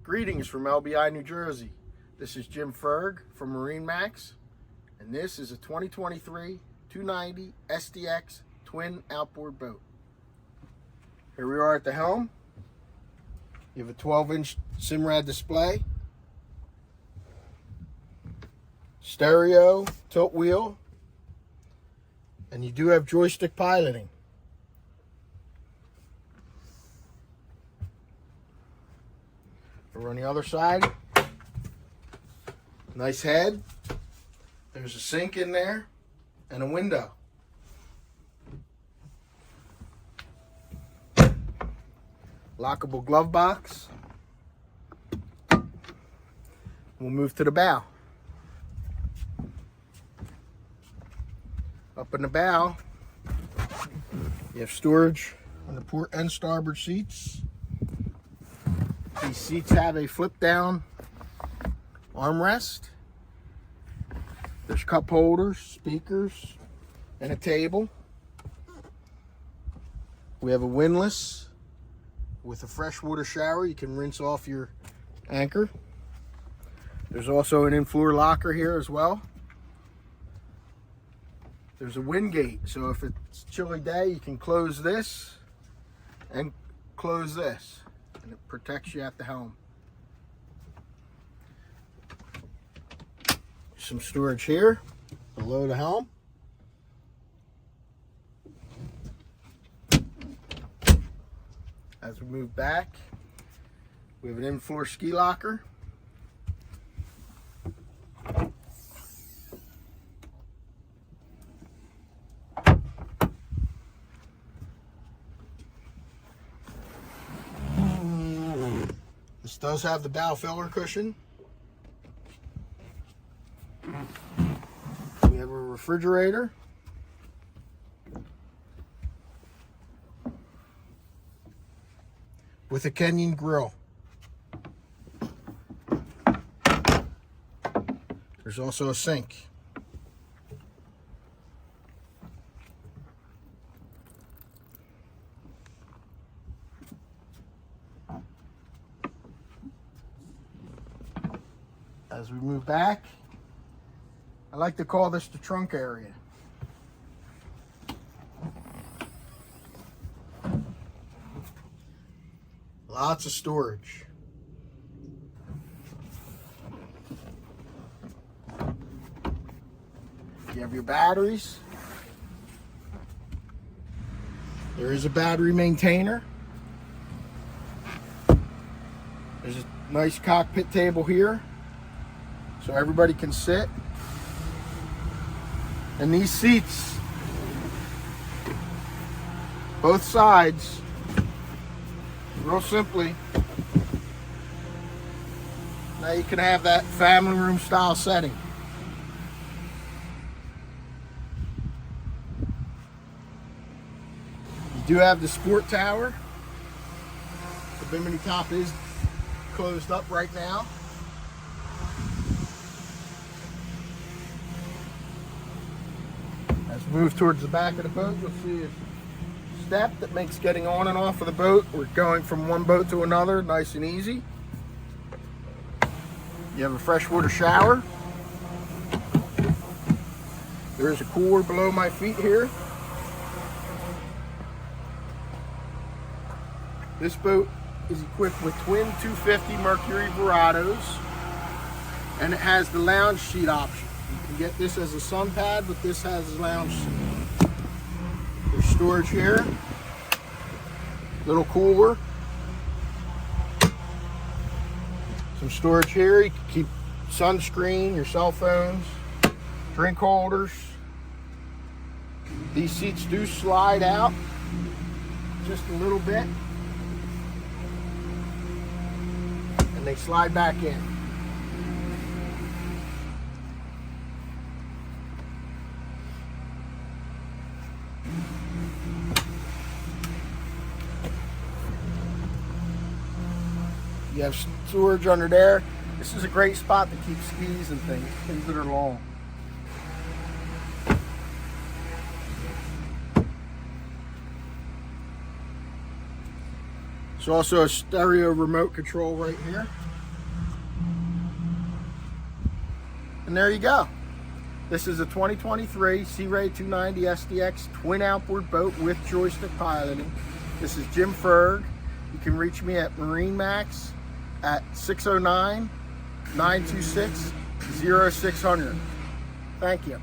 Greetings from LBI, New Jersey. This is Jim Ferg from MarineMax, and this is a 2023 290 SDX twin outboard boat. Here we are at the helm. You have a 12-inch Simrad display, stereo, tilt wheel, and you do have joystick piloting. Over on the other side, nice head. There's a sink in there and a window. Lockable glove box. We'll move to the bow. Up in the bow, you have storage on the port and starboard seats. These seats have a flip down armrest. There's cup holders, speakers, and a table. We have a windlass with a freshwater shower. You can rinse off your anchor. There's also an in-floor locker here as well. There's a wind gate, so if it's a chilly day, you can close this and close this, and it protects you at the helm. Some storage here below the helm. As we move back, we have an in-floor ski locker. This does have the bow filler cushion. We have a refrigerator. With a Kenyan grill. There's also a sink. As we move back, I like to call this the trunk area. Lots of storage. You have your batteries. There is a battery maintainer. There's a nice cockpit table here, so everybody can sit. And these seats, both sides, real simply, now you can have that family room style setting. You do have the sport tower. The bimini top is closed up right now. As we move towards the back of the boat, you'll see a step that makes getting on and off of the boat. We're going from one boat to another nice and easy. You have a freshwater shower. There is a cooler below my feet here. This boat is equipped with twin 250 Mercury Verados, and it has the lounge seat option. You can get this as a sun pad, but this has a lounge seat. There's storage here. Little cooler. Some storage here. You can keep sunscreen, your cell phones, drink holders. These seats do slide out just a little bit, and they slide back in. You have storage under there. This is a great spot to keep skis and things that are long. There's also a stereo remote control right here. And there you go. This is a 2023 Sea Ray 290 SDX twin outboard boat with joystick piloting. This is Jim Ferg. You can reach me at MarineMax at 609-926-0600. Thank you.